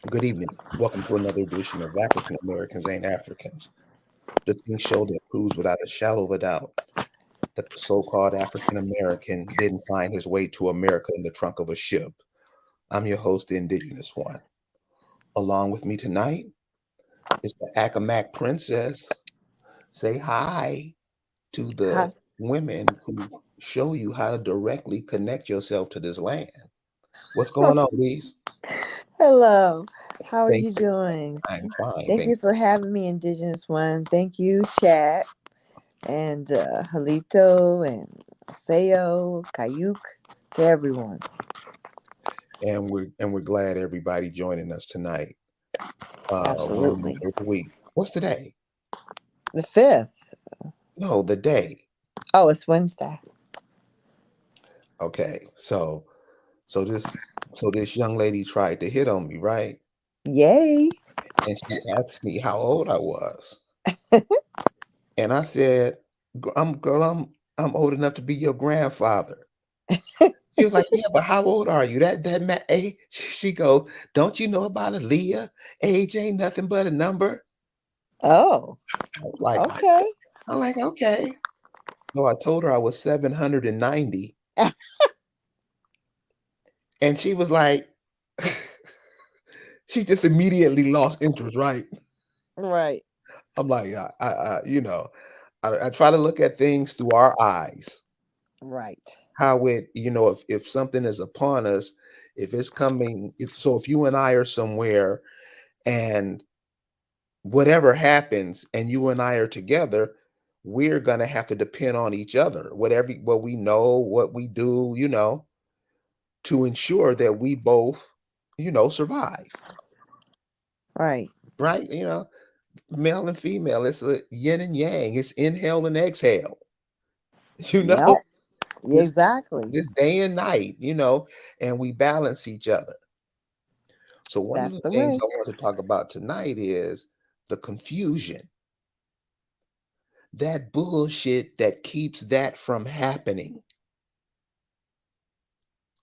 Good evening. Welcome to another edition of African Americans Ain't Africans, the thing show that proves without a shadow of a doubt that the so-called African American didn't find his way to America in the trunk of a ship. I'm your host, the Indigenous One. Along with me tonight is the Accomack Princess. Say hi to the Hi. women who show you how to directly connect yourself to this land. What's going on, Lise? Hello. How are Thank you you. doing? I'm fine. Thank Thank you for having me, Indigenous One. Thank you, Chat, and Halito, and Sayo, Kayuk, to everyone. you. And we're glad everybody joining us tonight. We meet Absolutely. every week. What's today? The 5th. No, the day. Oh, it's Wednesday. Okay. So this so this young lady tried to hit on me, right? Yay. And she asked me how old I was. And I said, I'm old enough to be your grandfather." She was like, "Yeah, but how old are you? That age?" She goes, "Don't you know about Aaliyah? Age ain't nothing but a number." Oh, I was like, okay. I'm like, okay. So I told her I was 790, and she was like, she just immediately lost interest, right? Right. I'm like, I try to look at things through our eyes. Right. How it, if something is upon us, if it's coming, if you and I are somewhere and whatever happens and you and I are together, we're gonna have to depend on each other, whatever what we know, what we do, to ensure that we both, survive. Right. Right? Male and female, it's a yin and yang, it's inhale and exhale. You know, Yep. it's Exactly. it's day and night, and we balance each other. So one of That's the the things way. I want to talk about tonight is the confusion, that bullshit that keeps that from happening.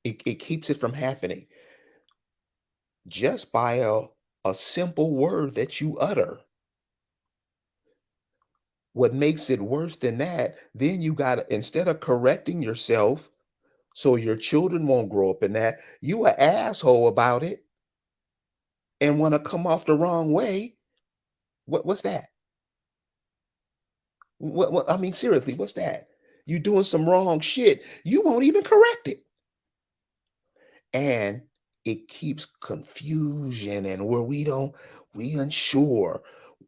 It keeps it from happening just by a simple word that you utter. What makes it worse than that, then you got to, instead of correcting yourself so your children won't grow up in that, you a asshole about it and want to come off the wrong way. What's that? What, I mean, seriously, what's that? You doing some wrong shit. You won't even correct it. And it keeps confusion and where we unsure.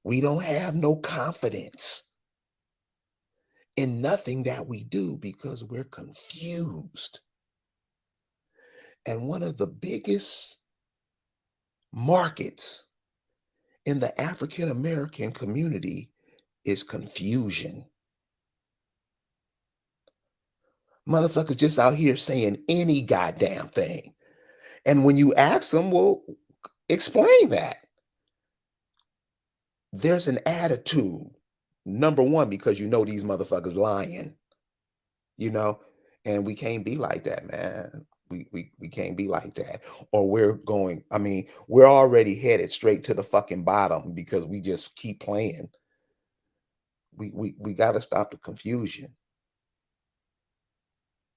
We don't have no confidence in nothing that we do because we're confused. And one of the biggest markets in the African American community is confusion. Motherfuckers just out here saying any goddamn thing. And when you ask them, well, explain that. There's an attitude. Number one, because these motherfuckers lying, you know, and we can't be like that, man. We can't be like that. Or we're already headed straight to the fucking bottom because we just keep playing. We gotta stop the confusion.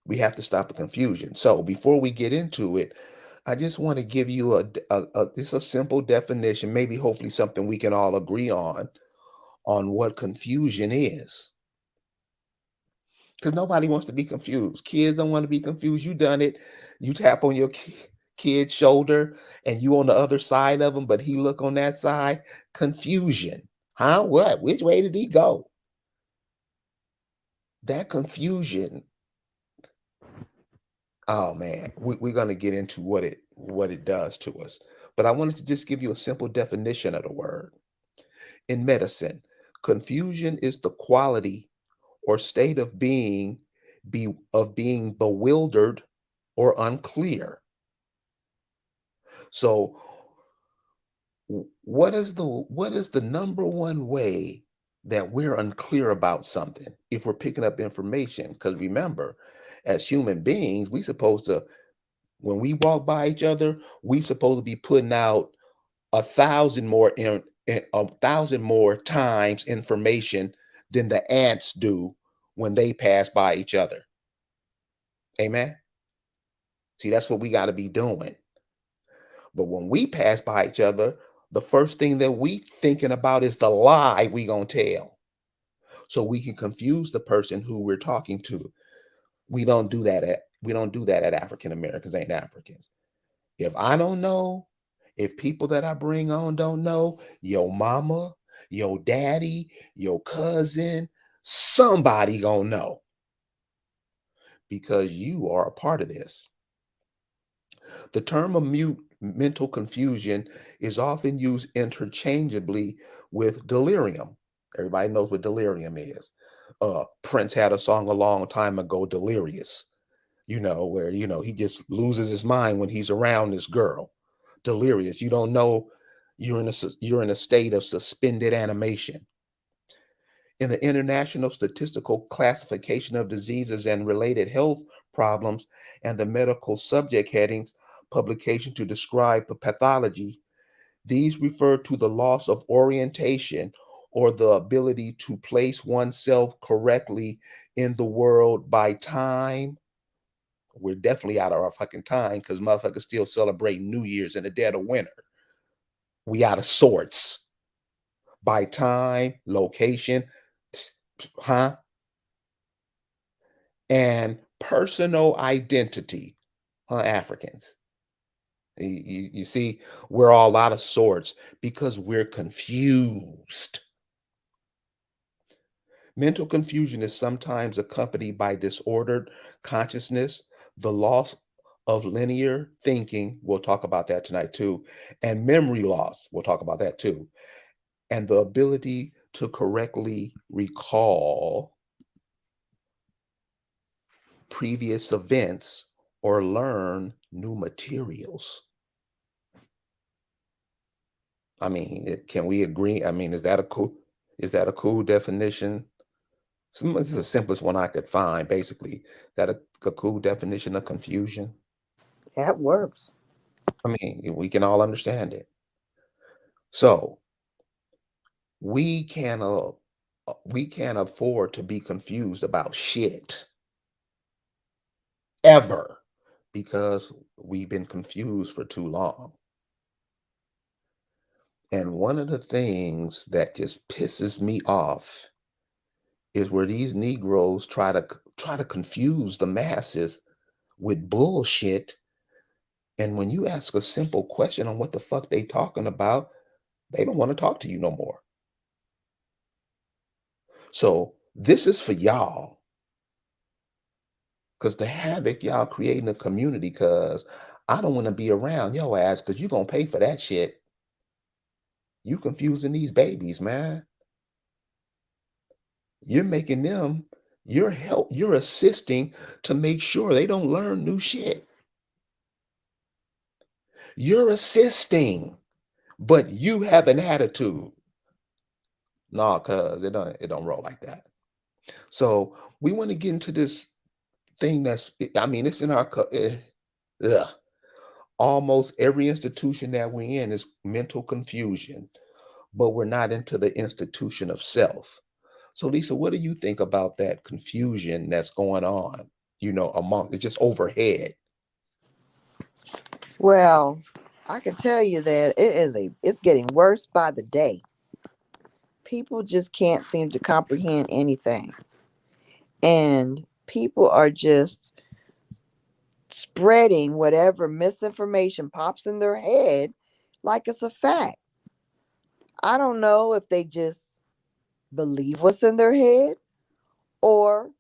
We have to stop the confusion. So before we get into it, I just want to give you just a simple definition, maybe hopefully something we can all agree on what confusion is. Because nobody wants to be confused. Kids don't want to be confused. You done it. You tap on your kid's shoulder and you on the other side of him, but he look on that side. Confusion. Huh? What? Which way did he go? That confusion. Oh man, we're gonna get into what it does to us. But I wanted to just give you a simple definition of the word. In medicine, confusion is the quality or state of being bewildered or unclear. So what is the number one way that we're unclear about something if we're picking up information? Because remember, as human beings, we supposed to, when we walk by each other, we supposed to be putting out a thousand more times information than the ants do when they pass by each other. Amen. See, that's what we got to be doing. But when we pass by each other, the first thing that we thinking about is the lie we gonna tell. So we can confuse the person who we're talking to. We don't do that at African Americans, ain't Africans. If I don't know, if people that I bring on don't know, your mama, your daddy, your cousin, somebody gonna know because you are a part of this. The term of mental confusion is often used interchangeably with delirium. Everybody knows what delirium is. Prince had a song a long time ago, Delirious, where, he just loses his mind when he's around this girl. Delirious. You don't know you're in a state of suspended animation. In the International Statistical Classification of Diseases and Related Health Problems and the medical subject headings publication to describe the pathology, these refer to the loss of orientation or the ability to place oneself correctly in the world by time. We're definitely out of our fucking time because motherfuckers still celebrate New Year's in the dead of winter. We out of sorts by time, location, huh? And personal identity, huh, Africans. You see, we're all out of sorts because we're confused. Mental confusion is sometimes accompanied by disordered consciousness, the loss of linear thinking. We'll talk about that tonight too. And memory loss. We'll talk about that too. And the ability to correctly recall previous events or learn new materials. I mean, can we agree? I mean, is that a cool definition? This is the simplest one I could find, basically. Is that a cool definition of confusion? That works. I mean, we can all understand it. So we can we can't afford to be confused about shit ever because we've been confused for too long. And one of the things that just pisses me off is where these Negroes try to confuse the masses with bullshit. And when you ask a simple question on what the fuck they talking about, they don't want to talk to you no more. So this is for y'all, because the havoc y'all creating a community, because I don't want to be around your ass because you're gonna pay for that shit. You confusing these babies, man. You're making them, you're assisting to make sure they don't learn new shit. You're assisting, but you have an attitude. No, cuz it don't roll like that. So we want to get into this thing I mean, it's in our ugh. Almost every institution that we're in is mental confusion, but we're not into the institution of self. So Lisa, what do you think about that confusion that's going on, among it's just overhead? Well, I can tell you that it's getting worse by the day. People just can't seem to comprehend anything. And people are just spreading whatever misinformation pops in their head like it's a fact. I don't know if they just believe what's in their head or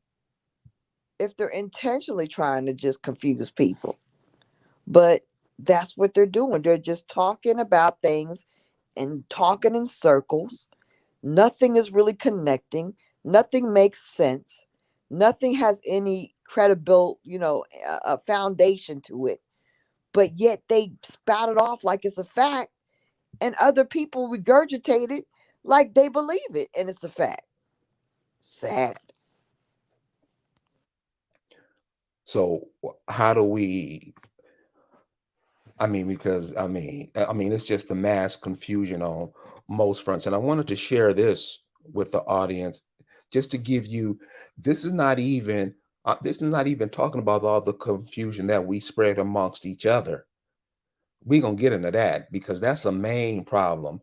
if they're intentionally trying to just confuse people. But that's what they're doing. They're just talking about things and talking in circles. Nothing is really connecting. Nothing makes sense. Nothing has any credible, a foundation to it. But yet they spout it off like it's a fact, and other people regurgitate it like they believe it, and it's a fact. Sad. So how do we I mean, because I mean, it's just the mass confusion on most fronts. And I wanted to share this with the audience, just to give you. This is not even. This is not even talking about all the confusion that we spread amongst each other. We're gonna get into that because that's a main problem.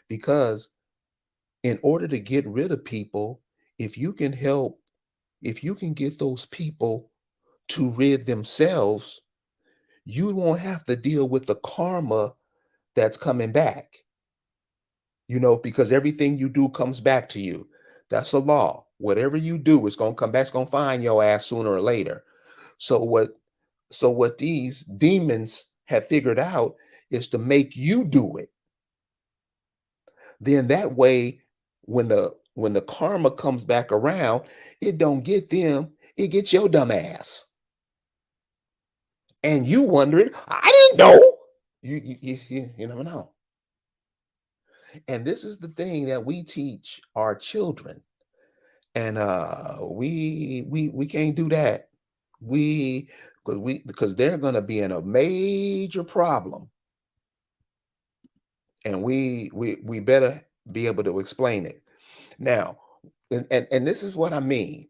Because in order to get rid of people, if you can help, if you can get those people to rid themselves, you won't have to deal with the karma that's coming back, because everything you do comes back to you. That's a law. Whatever you do, it's going to come back, it's going to find your ass sooner or later. So what these demons have figured out is to make you do it. Then that way, when the karma comes back around, it don't get them, it gets your dumb ass. And you wondering, I didn't know. You never know. And this is the thing that we teach our children. And we can't do that. Because they're going to be in a major problem, and we better be able to explain it now. And this is what I mean.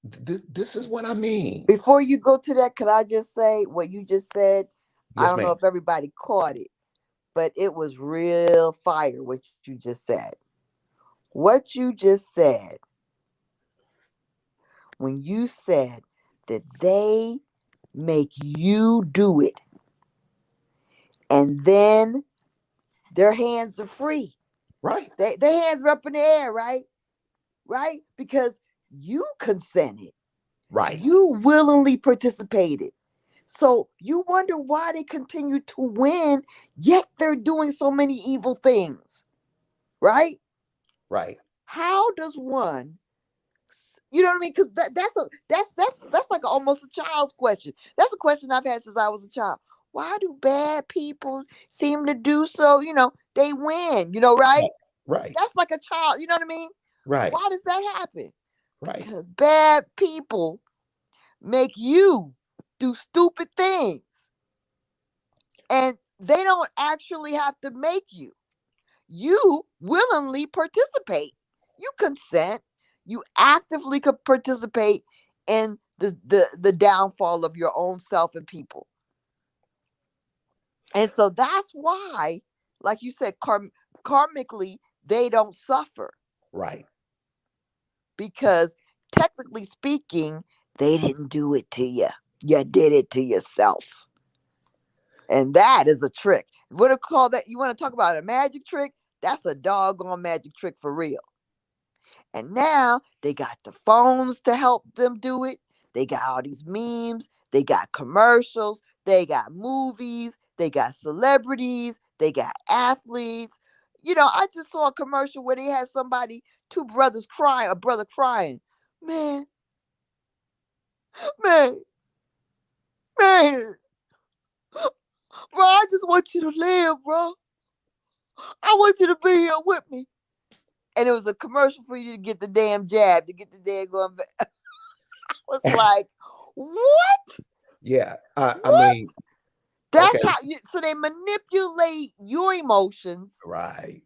This is what I mean. Before you go to that, could I just say what you just said? I Yes, don't know ma'am. if everybody caught it, but it was real fire what you just said. What you just said, when you said that they make you do it and then their hands are free. Right. Their hands are up in the air, right? Right? Because you consented. Right. You willingly participated. So you wonder why they continue to win, yet they're doing so many evil things, right? Right. How does one, you know what I mean? Because that's like almost a child's question. That's a question I've had since I was a child. Why do bad people seem to do so? They win. Right? Right. That's like a child. You know what I mean? Right. Why does that happen? Right. Because bad people make you do stupid things. And they don't actually have to make you. You willingly participate. You consent. You actively could participate in the downfall of your own self and people. And so that's why, like you said, karmically, they don't suffer Right. because technically speaking, they didn't do it to you. You did it to yourself. And that is a trick. What to call that? You want to talk about a magic trick? That's a doggone magic trick for real. And now they got the phones to help them do it. They got all these memes. They got commercials. They got movies. They got celebrities. They got athletes. I just saw a commercial where they had somebody, two brothers crying, a brother crying. Man, man, man, bro, I just want you to live, bro. I want you to be here with me. And it was a commercial for you to get the damn jab, to get the damn going back. I was like, what? Yeah. I What? mean, That's okay. how so they manipulate your emotions Right.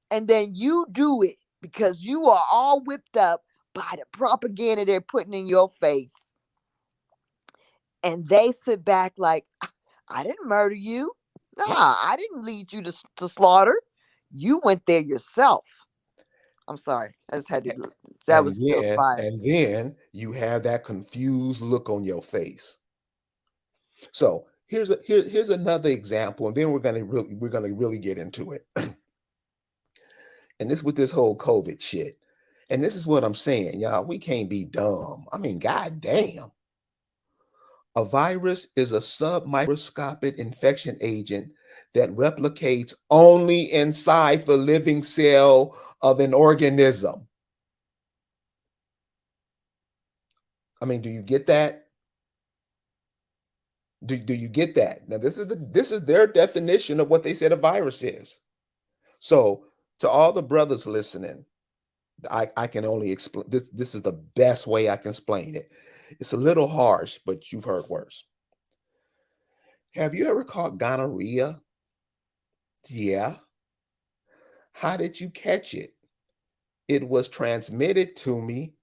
and then you do it because you are all whipped up by the propaganda they're putting in your face. And they sit back like, I didn't murder you. Nah, Right. I didn't lead you to slaughter. You went there yourself. I'm sorry. I just had to. That And was then fire. and then you have that confused look on your face. So here's another example, and then we're gonna really get into it. And this with this whole COVID shit. And this is what I'm saying, y'all. We can't be dumb. I mean, goddamn. A virus is a submicroscopic infection agent that replicates only inside the living cell of an organism. I mean, do you get that? Do you get that? Now, this is their definition of what they said a virus is. So, to all the brothers listening, I can only explain this. This is the best way I can explain it. It's a little harsh, but you've heard worse. Have you ever caught gonorrhea? Yeah. How did you catch it? It was transmitted to me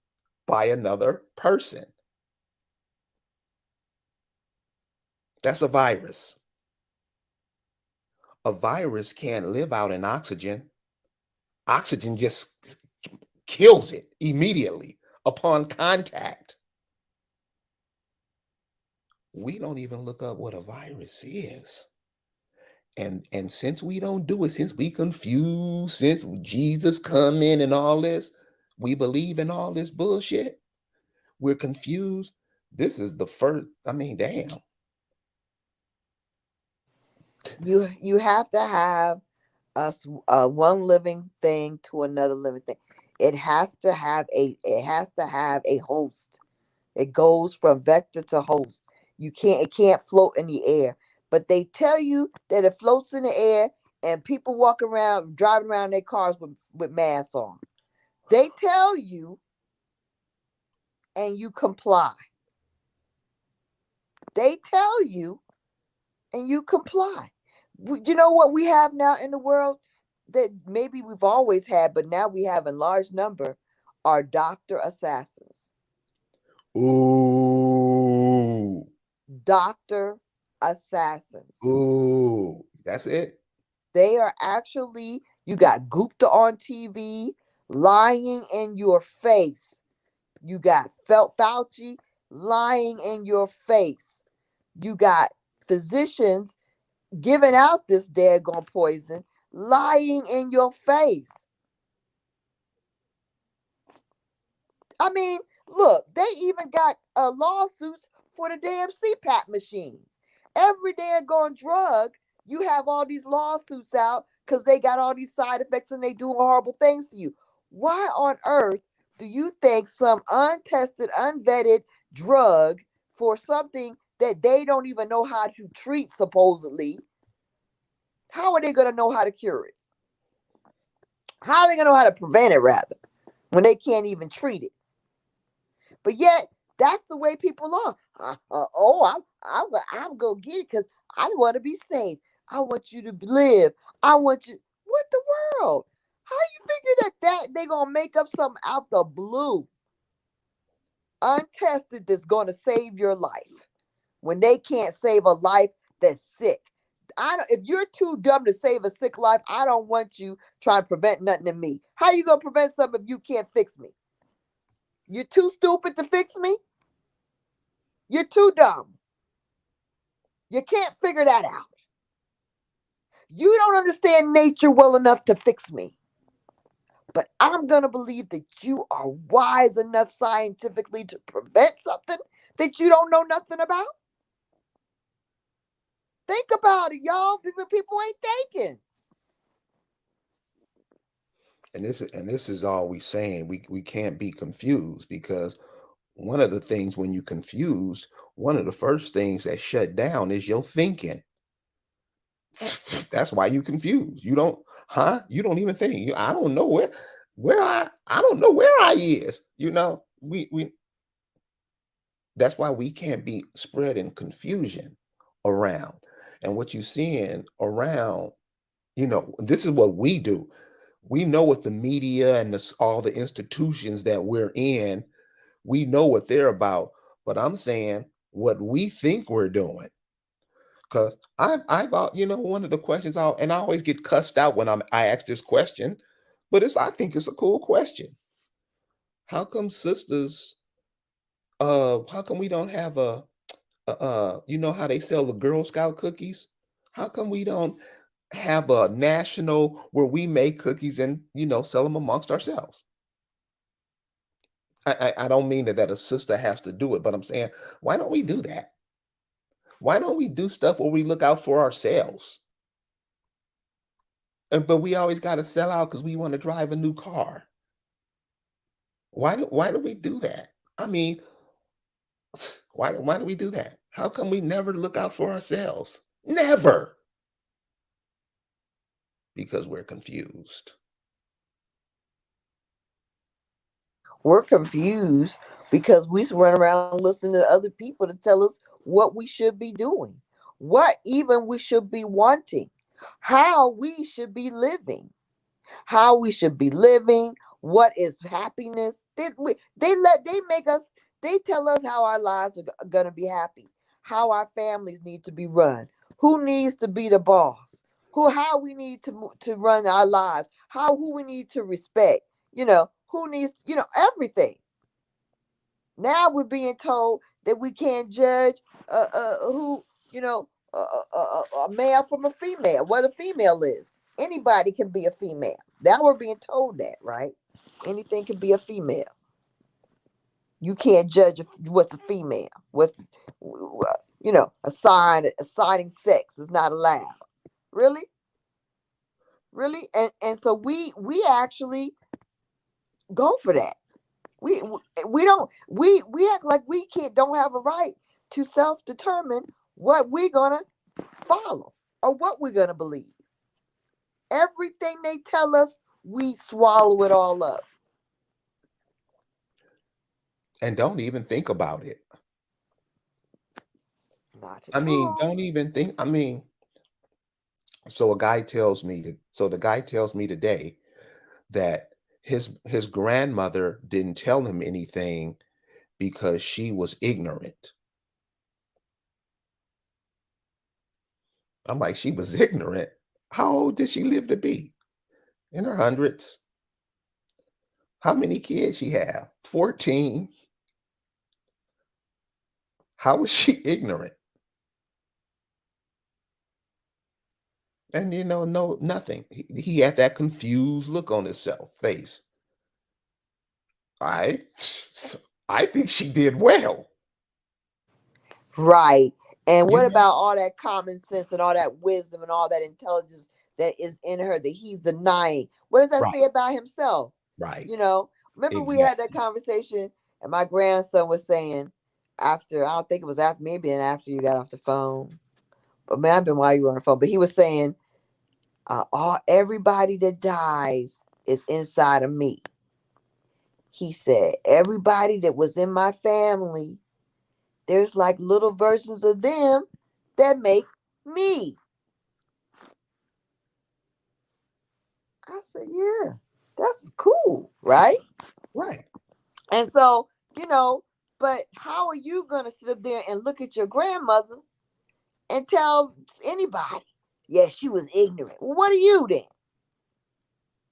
by another person. That's a virus. A virus can't live out in oxygen. Oxygen just kills it immediately upon contact. We don't even look up what a virus is. And since we don't do it, since we confused, since Jesus come in and all this, we believe in all this bullshit. We're confused. This is the first. I mean, damn. You have to have one living thing to another living thing. It has to have a host. It goes from vector to host. It can't float in the air. But they tell you that it floats in the air and people walk around driving around their cars with masks on. They tell you and you comply. They tell you and you comply. You know what we have now in the world that maybe we've always had, but now we have in large number are doctor assassins. Ooh, Doctor assassins. ooh, that's it. They are actually, you got Gupta on TV lying in your face. You got Fauci lying in your face. You got physicians giving out this daggone poison lying in your face. I mean, look, they even got lawsuits for the damn CPAP machines. Every daggone drug, you have all these lawsuits out because they got all these side effects and they doing horrible things to you. Why on earth do you think some untested, unvetted drug for something that they don't even know how to treat, supposedly, how are they going to know how to cure it? How are they going to know how to prevent it, rather, when they can't even treat it? But yet, that's the way people are. I'm gonna get it because I want to be safe. I want you to live. I want you. What the world? How you figure that they gonna make up something out the blue, untested, that's gonna save your life when they can't save a life that's sick? I don't. If you're too dumb to save a sick life, I don't want you trying to prevent nothing in me. How you gonna prevent something if you can't fix me? You're too stupid to fix me. You're too dumb. You can't figure that out. You don't understand nature well enough to fix me. But I'm going to believe that you are wise enough scientifically to prevent something that you don't know nothing about. Think about it, y'all. People ain't thinking. And this is all we saying. We can't be confused because one of the things when you confused, one of the first things that shut down is your thinking. That's why you confused. You don't, huh? You don't even think. I don't know where I don't know where I is. We that's why we can't be spreading confusion around. And what you're seeing around, this is what we do. We know what the media and all the institutions that we're in, we know what they're about. But I'm saying what we think we're doing. Because one of the questions and I always get cussed out when I ask this question, but I think it's a cool question. How come sisters, how come we don't have you know how they sell the Girl Scout cookies? How come we don't have a national where we make cookies and, sell them amongst ourselves? I don't mean that a sister has to do it, but I'm saying, why don't we do that? Why don't we do stuff where we look out for ourselves? But we always got to sell out because we want to drive a new car. Why do we do that? I mean, why do we do that? How come we never look out for ourselves? Never. Because we're confused. We're confused because we run around listening to other people to tell us what we should be doing what even we should be wanting, how we should be living, what is happiness. They make us, they tell us how our lives are going to be happy, how our families need to be run, who needs to be the boss, how we need to run our lives, who we need to respect, who needs, everything. Now we're being told that we can't judge who, a male from a female, what a female is. Anybody can be a female. Now we're being told that, right? Anything can be a female. You can't judge what's a female. Assigning sex is not allowed. Really, really, and so we actually go for that. We don't we act like we can't don't have a right to self-determine what we're gonna follow or what we're gonna believe. Everything they tell us, we swallow it all up. And don't even think about it. Not I at mean, all. don't even think. I mean, the guy tells me today that his grandmother didn't tell him anything because she was ignorant. I'm like, she was ignorant. How old did she live to be? In her hundreds. How many kids she have? 14. How was she ignorant? And no, nothing. He had that confused look on his face. I I think she did well. Right. And You what know? about all that common sense and all that wisdom and all that intelligence that is in her that he's denying? What does that say Right, about himself? right. Remember we had that Exactly. conversation, and my grandson was saying after, I don't think it was after, maybe after you got off the phone, but man, I've been while you were on the phone. But he was saying, everybody that dies is inside of me. He said, everybody that was in my family, there's like little versions of them that make me. I said, yeah, that's cool, right? Right. And so, but how are you going to sit up there and look at your grandmother and tell anybody, yeah, she was ignorant? Well, what are you then?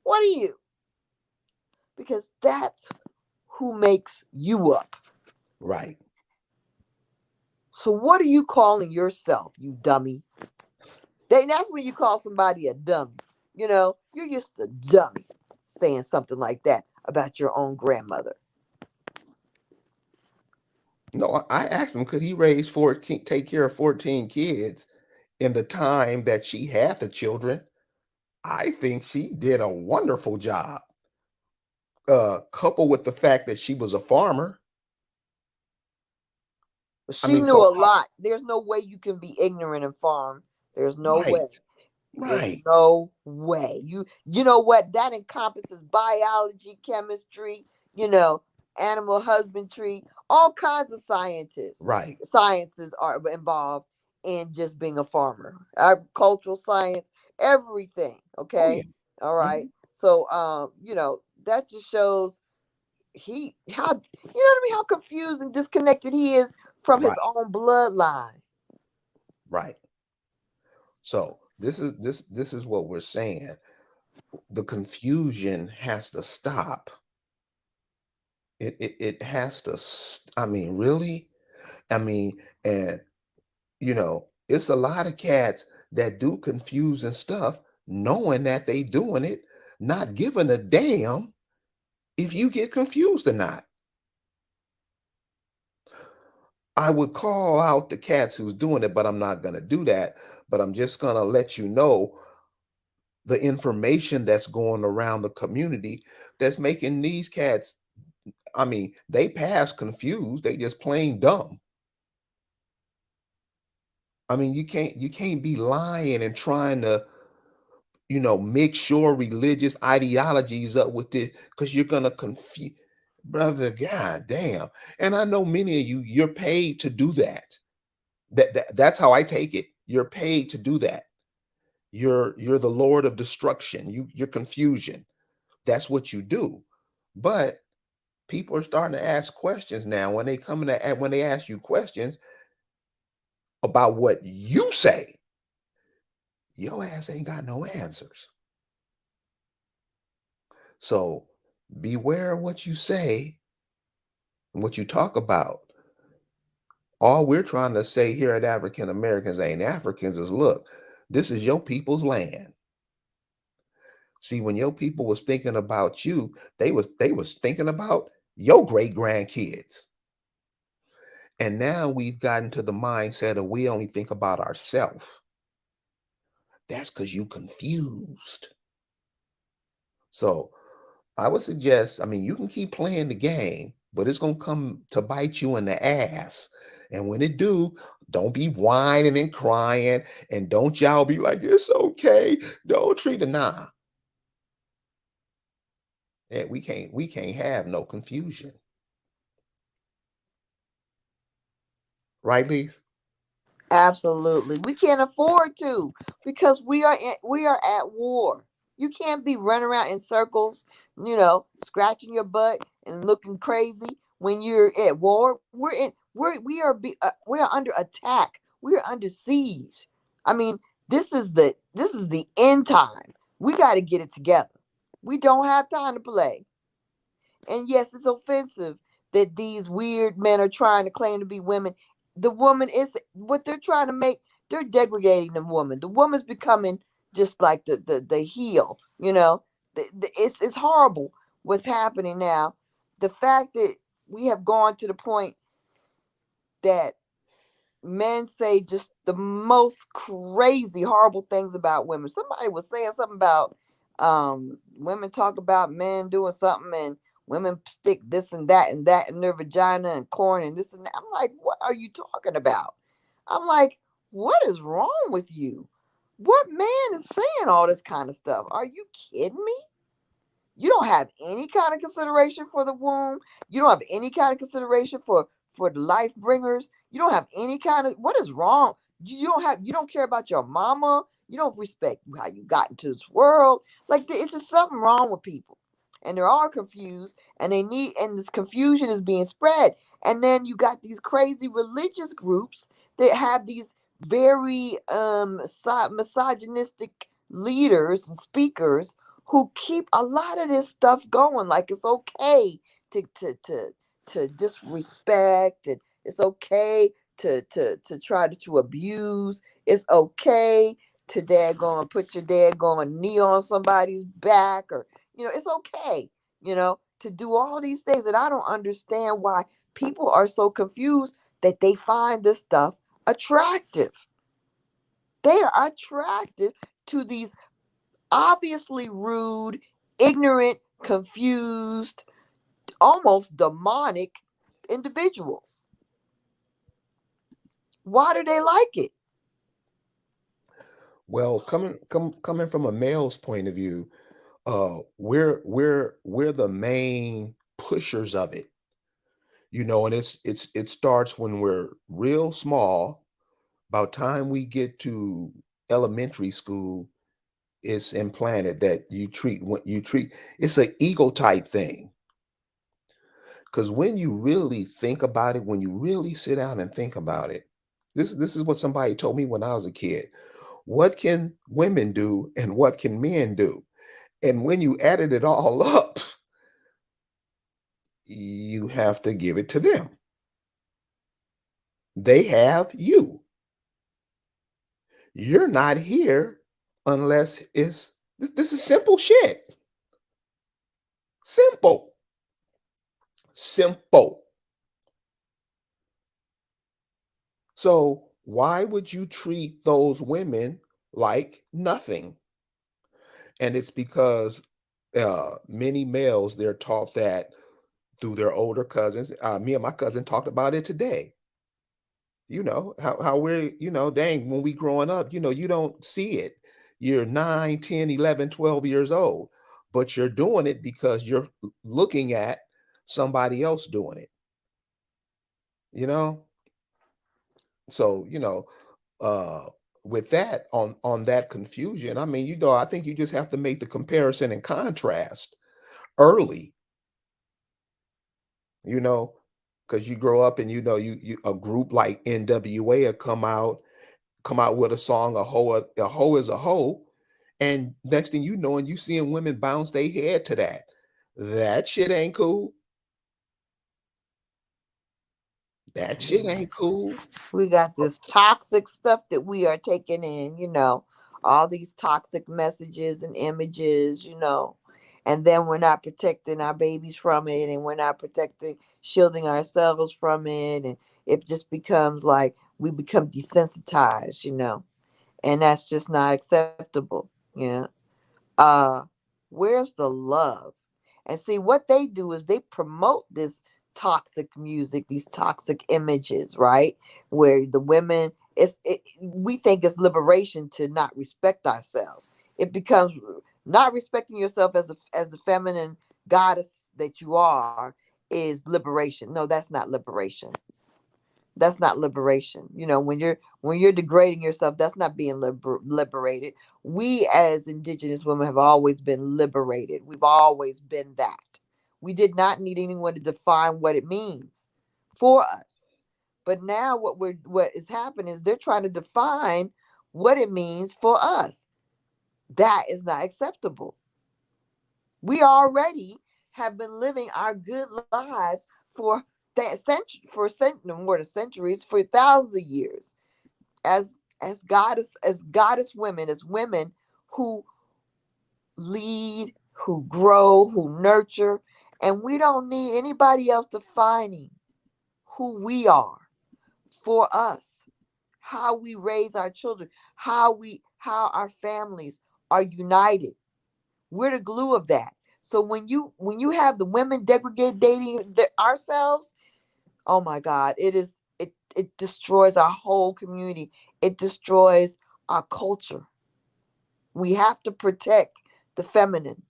What are you? Because that's who makes you up. Right. So what are you calling yourself, you dummy? That's when you call somebody a dummy. You're just a dummy saying something like that about your own grandmother. No, I asked him, could he raise 14, take care of 14 kids in the time that she had the children? I think she did a wonderful job. Coupled with the fact that she was a farmer. But I she mean, knew so a how, lot. There's no way you can be ignorant and farm. There's no way. right, There's right, no way. You know what? That encompasses biology, chemistry, animal husbandry, all kinds of scientists. right. Sciences are involved in just being a farmer. Agricultural science, everything. Oh yeah. Okay. All right. Mhm. So that just shows how you know what I mean, how confused and disconnected he is from his Right, own bloodline. right. So this is what we're saying. The confusion has to stop. It has to. I mean, really. I mean, and it's a lot of cats that do confusing stuff, knowing that they doing it, not giving a damn if you get confused or not. I would call out the cats who's doing it, but I'm not going to do that. But I'm just going to let you know the information that's going around the community that's making these cats. I mean, they pass confused. They just plain dumb. I mean, you can't be lying and trying to mix your religious ideologies up with it because you're gonna confuse, brother. God damn. And I know many of you, you're paid to do that. That's how I take it. You're paid to do that. You're the Lord of destruction. You're confusion. That's what you do. But people are starting to ask questions now when they come in to, when they ask you questions about what you say, your ass ain't got no answers. So beware of what you say and what you talk about. All we're trying to say here at African Americans ain't Africans is look, this is your people's land. See, when your people was thinking about you, they was thinking about your great grandkids. And now we've gotten to the mindset of we only think about ourselves. That's because you confused. So I would suggest, I mean, you can keep playing the game, but it's gonna come to bite you in the ass. And when it do, don't be whining and crying, and don't y'all be like, it's okay. Don't treat it. Nah. We can't have no confusion. Right, Lise? Absolutely. We can't afford to because we are at war. You can't be running around in circles, scratching your butt and looking crazy when you're at war. We are under attack. We are under siege. I mean, this is the end time. We got to get it together. We don't have time to play. And yes, it's offensive that these weird men are trying to claim to be women. The woman is what they're trying to make. They're degrading the woman. The woman's becoming just like the heel. It's horrible what's happening now. The fact that we have gone to the point that men say just the most crazy, horrible things about women. Somebody was saying something about women talk about men doing something and women stick this and that in their vagina and corn and this and that. I'm like, what are you talking about? I'm like, what is wrong with you? What man is saying all this kind of stuff? Are you kidding me? You don't have any kind of consideration for the womb. You don't have any kind of consideration for the life bringers. You don't have any kind of what is wrong? You don't care about your mama. You don't respect how you got into this world. Like it's just something wrong with people. And they're all confused and this confusion is being spread. And then you got these crazy religious groups that have these very misogynistic leaders and speakers who keep a lot of this stuff going. Like it's okay to disrespect, and it's okay to try to abuse. It's okay to put your daggone knee on somebody's back, or it's okay, to do all these things. And I don't understand why people are so confused that they find this stuff attractive. They are attracted to these obviously rude, ignorant, confused, almost demonic individuals. Why do they like it? Well, coming from a male's point of view, we're the main pushers of it, and it starts when we're real small. About time we get to elementary school, it's implanted that you treat what you treat. It's an ego type thing. Because when you really think about it, when you really sit down and think about it, this is what somebody told me when I was a kid. What can women do and what can men do? And when you added it all up, you have to give it to them. They have you. You're not here unless this is simple shit. Simple. Simple. So why would you treat those women like nothing? And it's because many males, they're taught that through their older cousins. Me and my cousin talked about it today. How we're, dang, when we growing up, you don't see it. You're 9, 10, 11, 12 years old, but you're doing it because you're looking at somebody else doing it, you know? So, uh, with that on that confusion, I mean, I think you just have to make the comparison and contrast early, you know, because you grow up and you a group like NWA will come out with a song, a hoe is a hoe, and next thing you know, and you seeing women bounce their head to that. That shit ain't cool. That shit Yeah. ain't cool. We got this toxic stuff that we are taking in, all these toxic messages and images, and then we're not protecting our babies from it, and we're not protecting, shielding ourselves from it, and it just becomes like we become desensitized, and that's just not acceptable. uh where's the love? And see, what they do is they promote this toxic music, these toxic images, right? Where the women, we think it's liberation to not respect ourselves. It becomes not respecting yourself as the feminine goddess that you are is liberation. No, that's not liberation. That's not liberation. When you're degrading yourself, that's not being liberated. We as indigenous women have always been liberated. We've always been that. We did not need anyone to define what it means for us. But now what is happening is they're trying to define what it means for us. That is not acceptable. We already have been living our good lives for no more than centuries, for thousands of years, as goddess women, as women who lead, who grow, who nurture, and we don't need anybody else defining who we are for us, how we raise our children, how our families are united. We're the glue of that. So when you have the women degrading ourselves, oh my God, it destroys our whole community. It destroys our culture. We have to protect the feminine.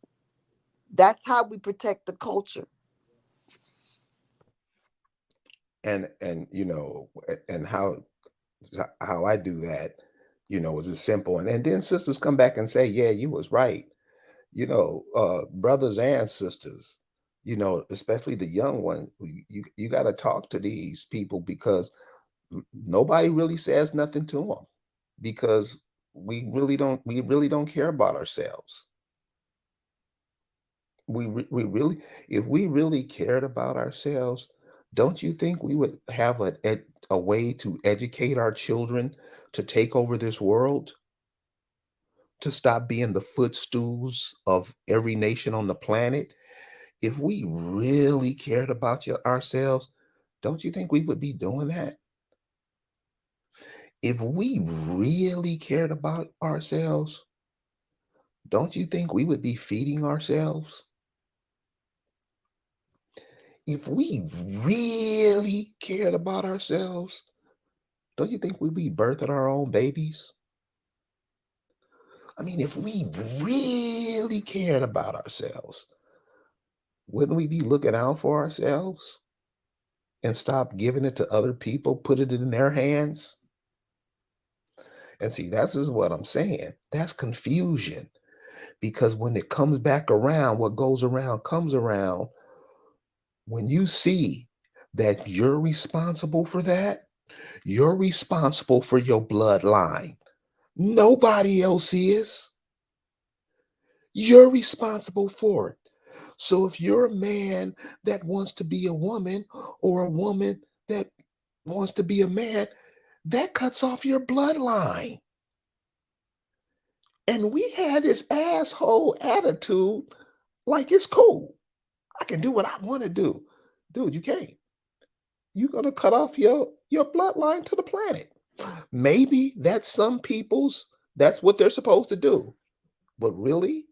That's how we protect the culture. And and how I do that, is as simple. And then sisters come back and say, yeah, you was right. Brothers and sisters, especially the young ones, you got to talk to these people because nobody really says nothing to them because we really don't care about ourselves. We really, if we really cared about ourselves, don't you think we would have a way to educate our children to take over this world, to stop being the footstools of every nation on the planet? If we really cared about ourselves, don't you think we would be doing that? If we really cared about ourselves, don't you think we would be feeding ourselves? If we really cared about ourselves, don't you think we'd be birthing our own babies? I mean, if we really cared about ourselves, wouldn't we be looking out for ourselves and stop giving it to other people, put it in their hands? And see, that's is what I'm saying. That's confusion because when it comes back around, what goes around comes around. When you see that you're responsible for that, you're responsible for your bloodline. Nobody else is. You're responsible for it. So if you're a man that wants to be a woman or a woman that wants to be a man, that cuts off your bloodline. And we had this asshole attitude like it's cool. I can do what I want to do. Dude, you can't. You're gonna cut off your bloodline to the planet. Maybe that's what they're supposed to do. But really,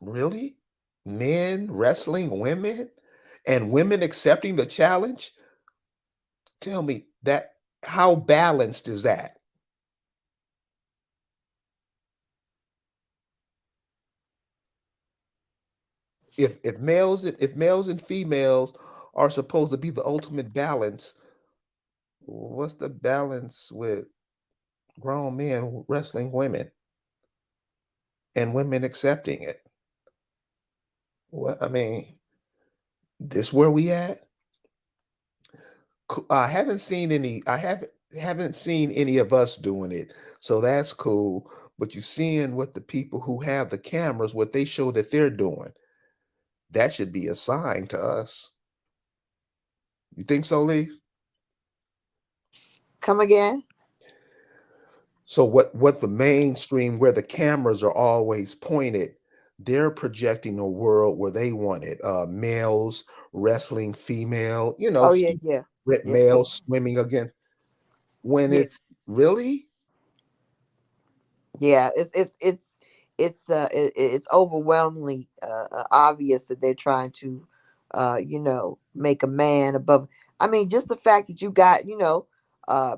really, men wrestling women and women accepting the challenge, tell me that how balanced is that? If males and females are supposed to be the ultimate balance, What's the balance with grown men wrestling women and women accepting it? What I mean, this where we at? I haven't seen any. I haven't seen any of us doing it, so that's cool. But you seeing what the people who have the cameras, what they show that they're doing, that should be a sign to us. You think so, Lee? Come again? So what the mainstream where the cameras are always pointed, they're projecting a world where they want it. Males wrestling female, Oh yeah, yeah, yeah, yeah, males swimming again. When yeah. it's really Yeah, it's overwhelmingly obvious that they're trying to, make a man above. I mean, just the fact that you got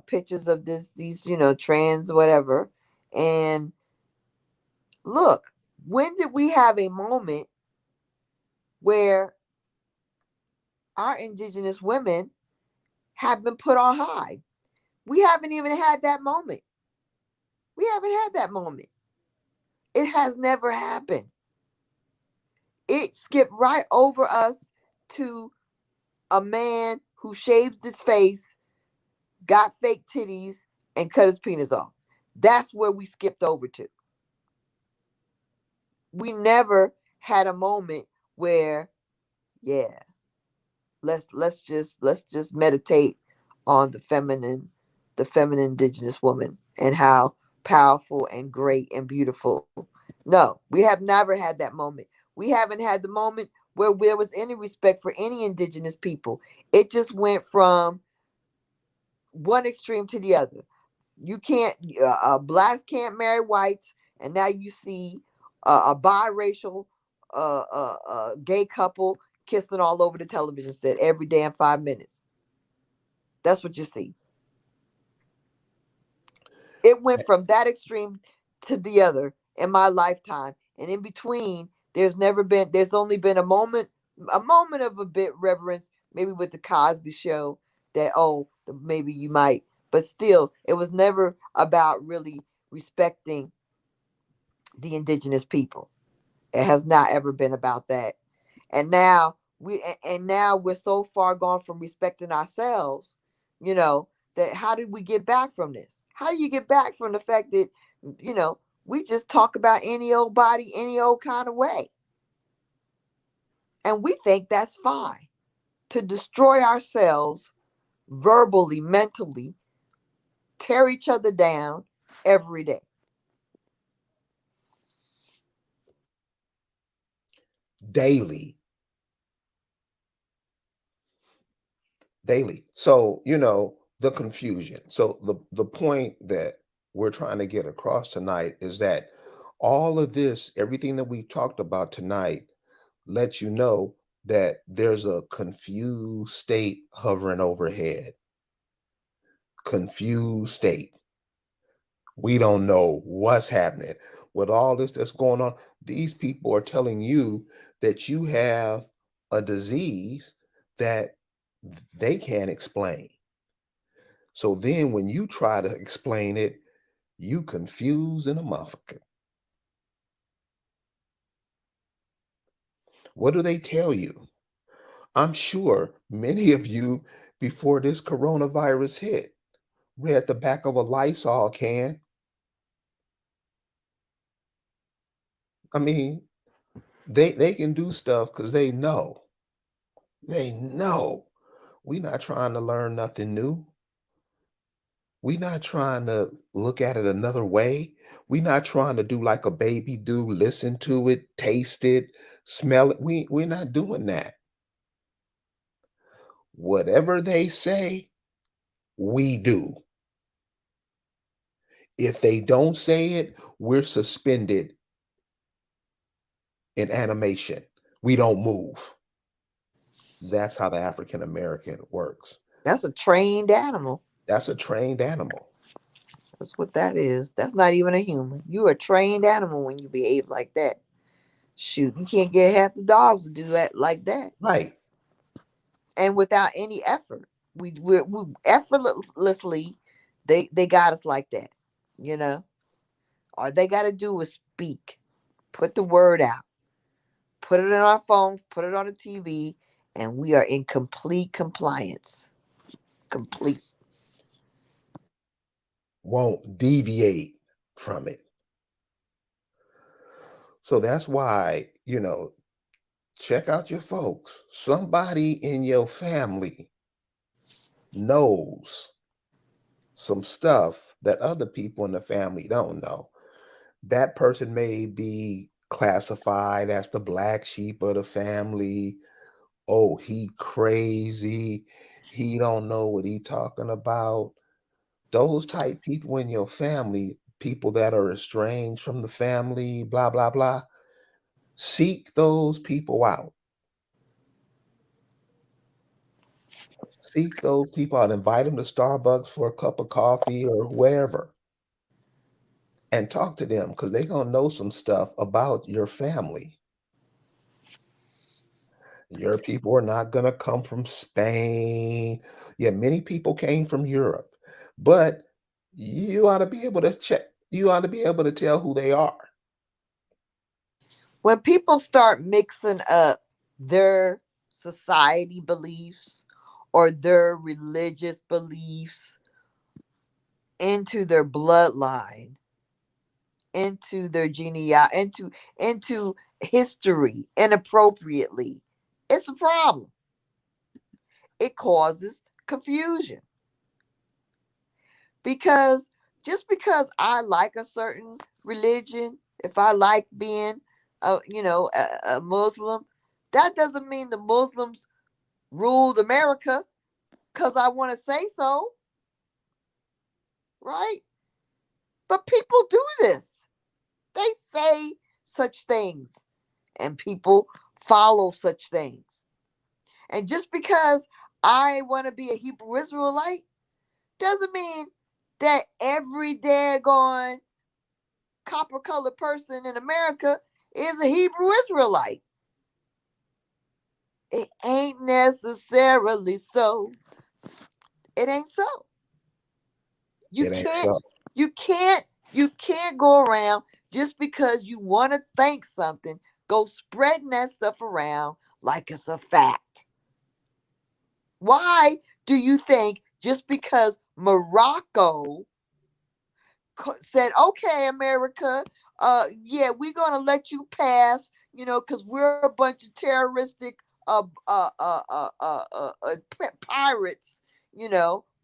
pictures of these trans whatever, and look, when did we have a moment where our indigenous women have been put on high? We haven't even had that moment. We haven't had that moment. It has never happened. It skipped right over us to a man who shaved his face, got fake titties, and cut his penis off. That's where we skipped over to. We never had a moment where, yeah, let's just meditate on the feminine indigenous woman and how powerful and great and beautiful. No, we have never had that moment. We haven't had the moment where there was any respect for any indigenous people. It just went from one extreme to the other. You can't, blacks can't marry whites, and now you see a biracial gay couple kissing all over the television set every damn 5 minutes. That's what you see. It went from that extreme to the other in my lifetime, and in between, there's only been a moment of a bit reverence, maybe with the Cosby Show, that maybe you might, but still, it was never about really respecting the indigenous people. It has not ever been about that. And now we're so far gone from respecting ourselves, you know, that how did we get back from this? How do you get back from the fact that, you know, we just talk about any old body, any old kind of way? And we think that's fine. To destroy ourselves verbally, mentally, tear each other down every day. daily, daily. So, the confusion. So the point that we're trying to get across tonight is that all of this, everything that we talked about tonight, lets you know that there's a confused state hovering overhead. Confused state. We don't know what's happening with all this that's going on. These people are telling you that you have a disease that they can't explain. So then when you try to explain it, you confuse in a motherfucker. What do they tell you? I'm sure many of you, before this coronavirus hit, read the back of a Lysol can. I mean, they can do stuff because they know. They know. We not trying to learn nothing new. We not trying to look at it another way. We not trying to do like a baby do, listen to it, taste it, smell it. We're not doing that. Whatever they say, we do. If they don't say it, we're suspended in animation. We don't move. That's how the African American works. That's a trained animal. That's a trained animal. That's what that is. That's not even a human. You're a trained animal when you behave like that. Shoot, you can't get half the dogs to do that like that, Right. and without any effort. We effortlessly, they got us like that, you know. All they got to do is speak, put the word out, put it in our phones, put it on the TV, and we are in complete compliance. Complete. Won't deviate from it. So that's why, check out your folks. Somebody in your family knows some stuff that other people in the family don't know. That person may be classified as the black sheep of the family. Oh, he crazy. He don't know what he talking about. Those type people in your family, people that are estranged from the family, blah, blah, blah. Seek those people out. Seek those people out. Invite them to Starbucks for a cup of coffee or wherever and talk to them because they're going to know some stuff about your family. Your people are not going to come from Spain. Yeah, many people came from Europe, but you ought to be able to check. You ought to be able to tell who they are. When people start mixing up their society beliefs or their religious beliefs into their bloodline, into their genealogy, into history inappropriately, it's a problem. It causes confusion because just because I like a certain religion, if I like being a Muslim, that doesn't mean the Muslims ruled America because I want to say so, right? But people do this. They say such things and people follow such things. And just because I want to be a Hebrew Israelite doesn't mean that every daggone copper colored person in America is a Hebrew Israelite. It ain't necessarily so. It ain't so. You It ain't can't so. you can't you can't go around just because you want to think something, go spreading that stuff around like it's a fact. Why do you think just because Morocco said, "Okay, America, yeah, we're gonna let you pass," because we're a bunch of terroristic pirates,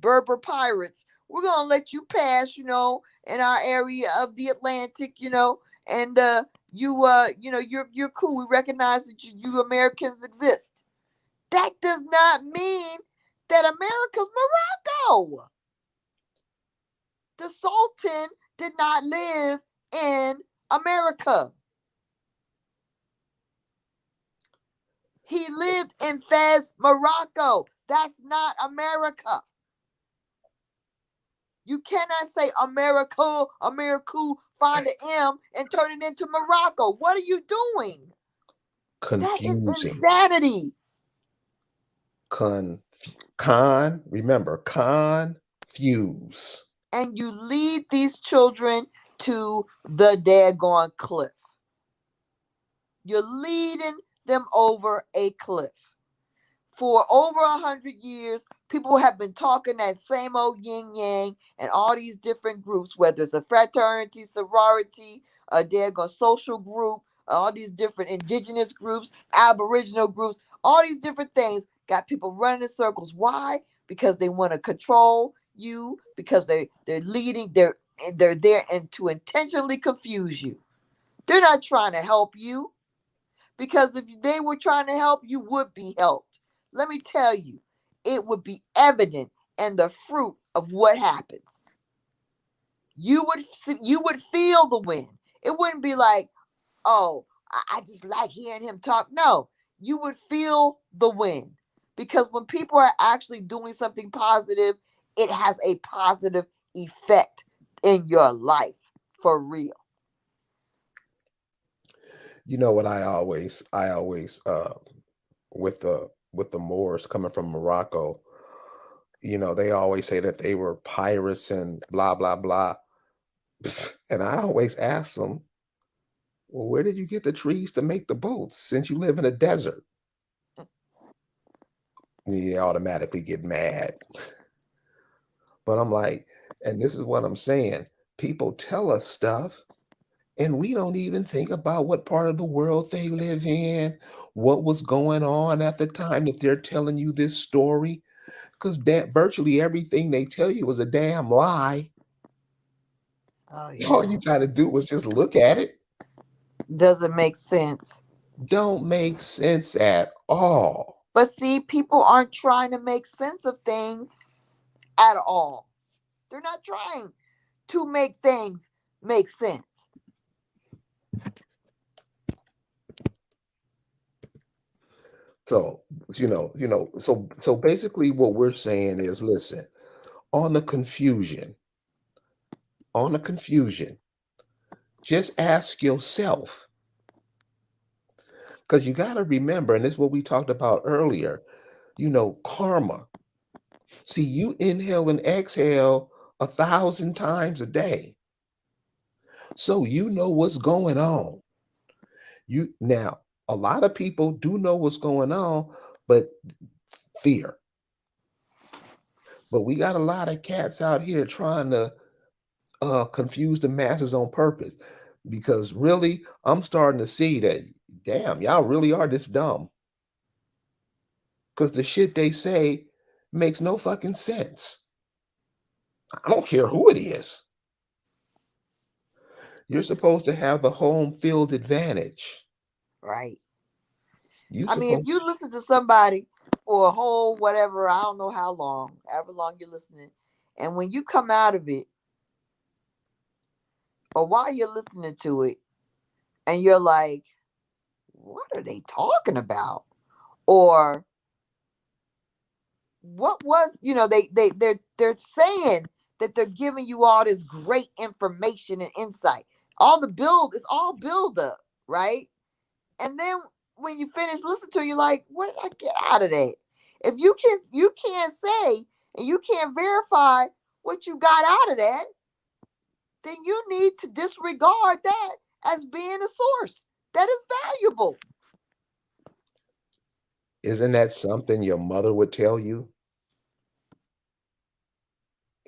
Berber pirates. We're gonna let you pass, in our area of the Atlantic, and you're cool. We recognize that you Americans exist. That does not mean that America's Morocco. The Sultan did not live in America. He lived in Fez, Morocco. That's not America. You cannot say America, America, find the M and turn it into Morocco. What are you doing? That is Confusing. insanity. Con, remember, confuse. And you lead these children to the daggone cliff. You're leading them over a cliff. For over 100 years, people have been talking that same old yin yang and all these different groups, whether it's a fraternity, sorority, a daggone social group, all these different indigenous groups, aboriginal groups, all these different things got people running in circles. Why? Because they want to control you, because they're leading, they're there and to intentionally confuse you. They're not trying to help you. Because if they were trying to help, you would be helped. Let me tell you, it would be evident in the fruit of what happens. You would feel the wind. It wouldn't be like, oh, I just like hearing him talk. No, you would feel the wind. Because when people are actually doing something positive, it has a positive effect in your life for real. You know what I always with the Moors coming from Morocco, they always say that they were pirates and blah, blah, blah. And I always ask them, well, where did you get the trees to make the boats since you live in a desert? They automatically get mad. But I'm like, and this is what I'm saying. People tell us stuff and we don't even think about what part of the world they live in, what was going on at the time that they're telling you this story. Because virtually everything they tell you is a damn lie. Oh All yeah. you got to do was just look at it. Doesn't make sense. Don't make sense at all. But see, people aren't trying to make sense of things at all. They're not trying to make things make sense. So, so basically what we're saying is listen, on the confusion, on the confusion, just ask yourself, because you got to remember, and this is what we talked about earlier, karma. See, you inhale and exhale 1,000 times a day. So you know what's going on. Now, a lot of people do know what's going on, but fear. But we got a lot of cats out here trying to confuse the masses on purpose. Because really, I'm starting to see that, damn, y'all really are this dumb. Because the shit they say makes no fucking sense. I don't care who it is. You're supposed to have the home field advantage. Right. You I mean, if you supposed listen to somebody for a whole whatever, I don't know how long, however long you're listening, and when you come out of it, or while you're listening to it, and you're like, what are they talking about? Or what was, they're saying that they're giving you all this great information and insight. All the build is all build up, right? And then when you finish listening to it, you're like, what did I get out of that? If you can't say and you can't verify what you got out of that, then you need to disregard that as being a source that is valuable. isn't that something your mother would tell you?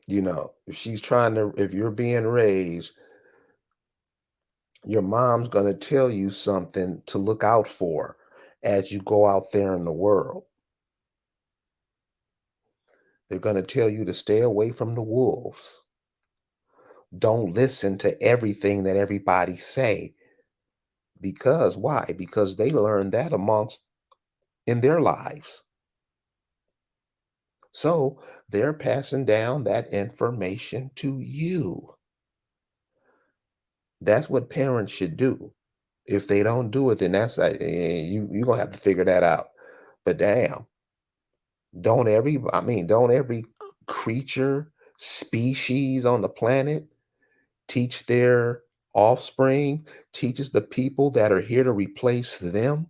If you're being raised, your mom's going to tell you something to look out for as you go out there in the world. They're going to tell you to stay away from the wolves. Don't listen to everything that everybody say. Because why? Because they learned that amongst in their lives. So they're passing down that information to you. That's what parents should do. If they don't do it, then that's you're gonna have to figure that out. But damn, don't every creature, species on the planet teach their offspring, teaches the people that are here to replace them?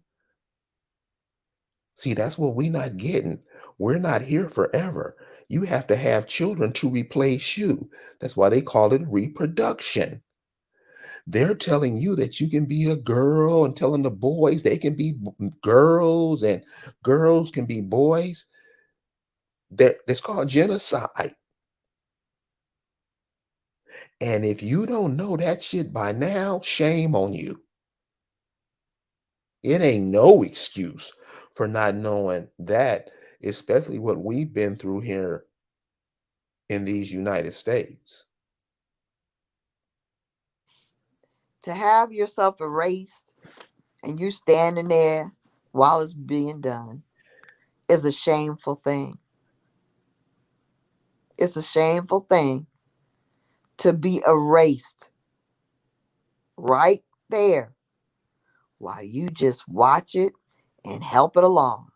See, that's what we're not getting. We're not here forever. You have to have children to replace you. That's why they call it reproduction. They're telling you that you can be a girl and telling the boys they can be girls and girls can be boys. It's called genocide. And if you don't know that shit by now, shame on you. It ain't no excuse for not knowing that, especially what we've been through here in these United States. To have yourself erased and you standing there while it's being done is a shameful thing. It's a shameful thing to be erased right there while you just watch it and help it along.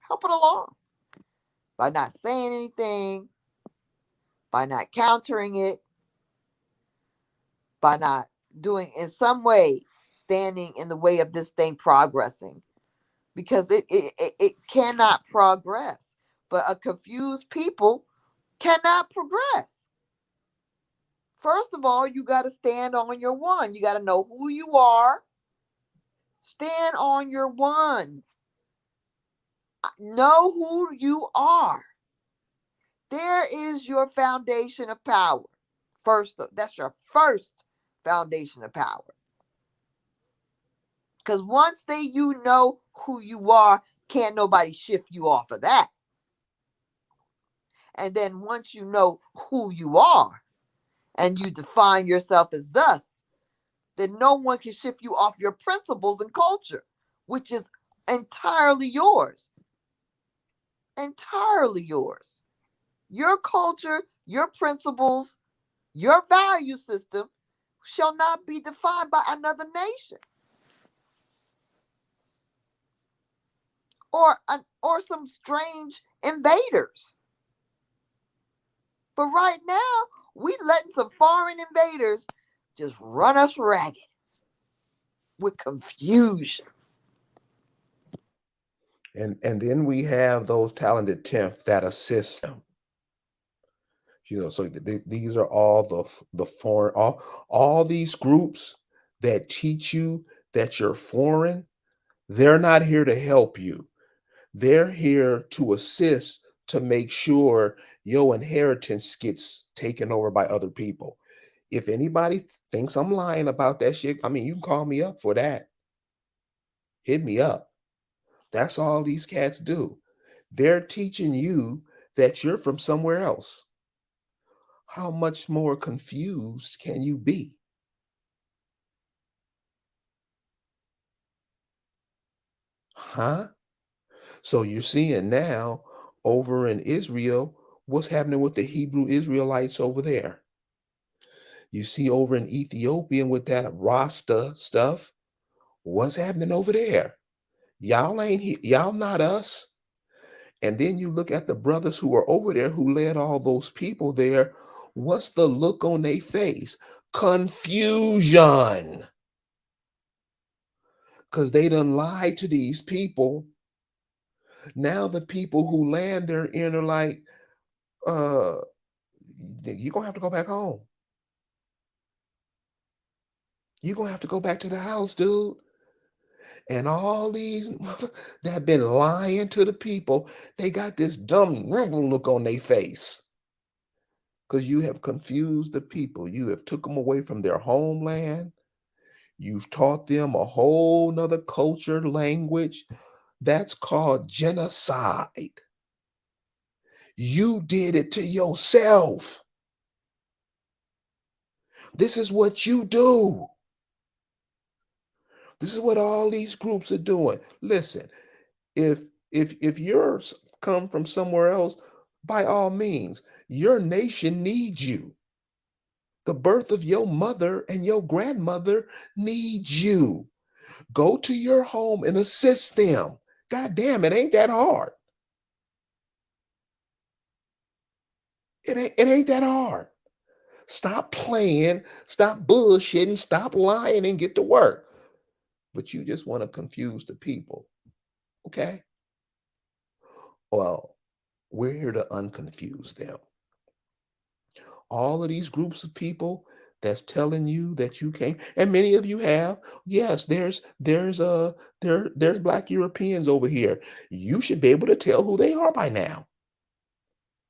Help it along by not saying anything, by not countering it, by not doing in some way standing in the way of this thing progressing because it cannot progress. But a confused people cannot progress. First of all, you got to stand on your one. You got to know who you are. Stand on your one. Know who you are. There is your foundation of power. First, that's your first foundation of power. Because once you know who you are, can't nobody shift you off of that. And then once you know who you are and you define yourself as thus, then no one can shift you off your principles and culture, which is entirely yours. Entirely yours. Your culture, your principles, your value system shall not be defined by another nation or some strange invaders. But right now, we letting some foreign invaders just run us ragged with confusion. And then we have those talented tenth that assist them. So these are all the foreign, all these groups that teach you that you're foreign. They're not here to help you. They're here to assist, to make sure your inheritance gets taken over by other people. If anybody thinks I'm lying about that shit, I mean, you can call me up for that. Hit me up. That's all these cats do. They're teaching you that you're from somewhere else. How much more confused can you be? Huh? So you're seeing now over in Israel what's happening with the Hebrew Israelites over there. You see over in Ethiopia with that Rasta stuff, what's happening over there? Y'all not us. And then you look at the brothers who are over there who led all those people there. What's the look on their face? Confusion. Because they done lied to these people. Now the people who land there in are like, you're gonna have to go back home. You're gonna have to go back to the house, dude. And all these that have been lying to the people, they got this dumb look on their face. Because you have confused the people. You have took them away from their homeland. You've taught them a whole nother culture, language. That's called genocide. You did it to yourself. This is what you do. This is what all these groups are doing. Listen, if you're come from somewhere else, by all means, your nation needs you. The birth of your mother and your grandmother needs you. Go to your home and assist them. God damn, it ain't that hard. It ain't that hard. Stop playing, stop bullshitting, stop lying, and get to work. But you just want to confuse the people. Okay? Well, we're here to unconfuse them. All of these groups of people that's telling you that you can't, and many of you have. Yes, there's Black Europeans over here. You should be able to tell who they are by now.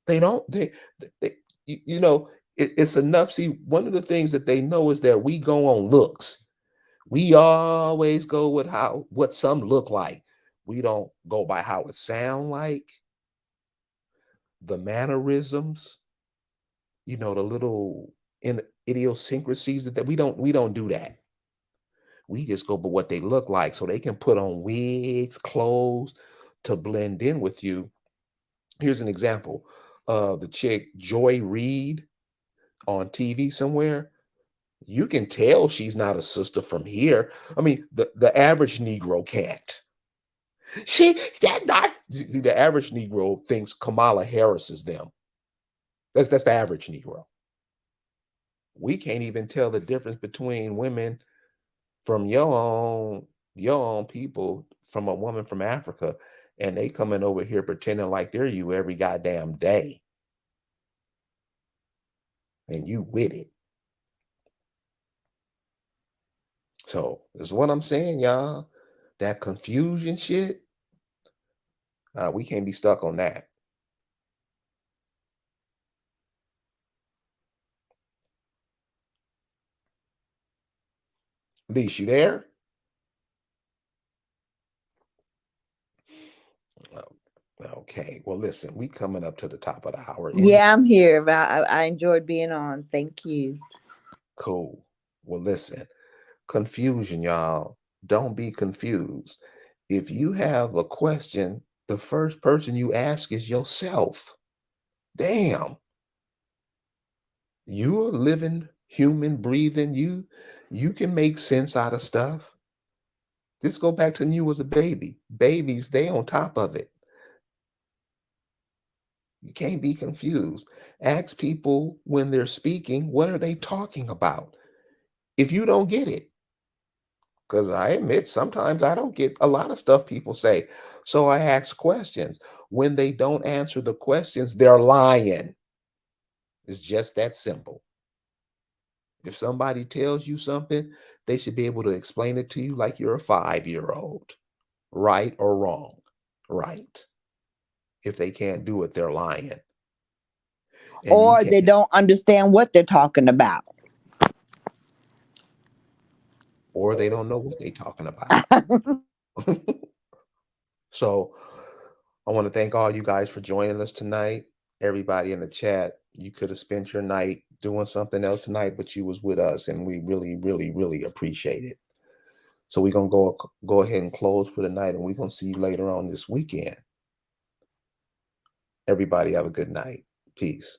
They don't. They you know it's enough. See, one of the things that they know is that we go on looks. We always go with what some look like. We don't go by how it sound like, the mannerisms, the little idiosyncrasies that we don't do that. We just go by what they look like, so they can put on wigs, clothes to blend in with you. Here's an example. The chick Joy Reid on TV somewhere. You can tell she's not a sister from here. I mean, the average Negro can't. The average Negro thinks Kamala Harris is them. That's the average Negro. We can't even tell the difference between women from your own people from a woman from Africa and they coming over here pretending like they're you every goddamn day, and you with it. So this is what I'm saying, y'all. That confusion shit, we can't be stuck on that. Leash, you there? Okay. Well, listen, we coming up to the top of the hour. Yeah, I'm here. I enjoyed being on. Thank you. Cool. Well, listen, confusion, y'all. Don't be confused. If you have a question, the first person you ask is yourself. Damn. You're a living human breathing. You can make sense out of stuff. Just go back to when you was a baby. Babies, they on top of it. You can't be confused. Ask people when they're speaking, what are they talking about? If you don't get it, because I admit sometimes I don't get a lot of stuff people say. So I ask questions. When they don't answer the questions, they're lying. It's just that simple. If somebody tells you something, they should be able to explain it to you like you're a 5-year-old, right or wrong. Right. If they can't do it, they're lying. And you Or can't, they don't understand what they're talking about. or they don't know what they're talking about. So I want to thank all you guys for joining us tonight. Everybody in the chat, you could have spent your night doing something else tonight, but you was with us, and we really, really, really appreciate it. So we're gonna go ahead and close for the night, and we're gonna see you later on this weekend. Everybody have a good night. Peace.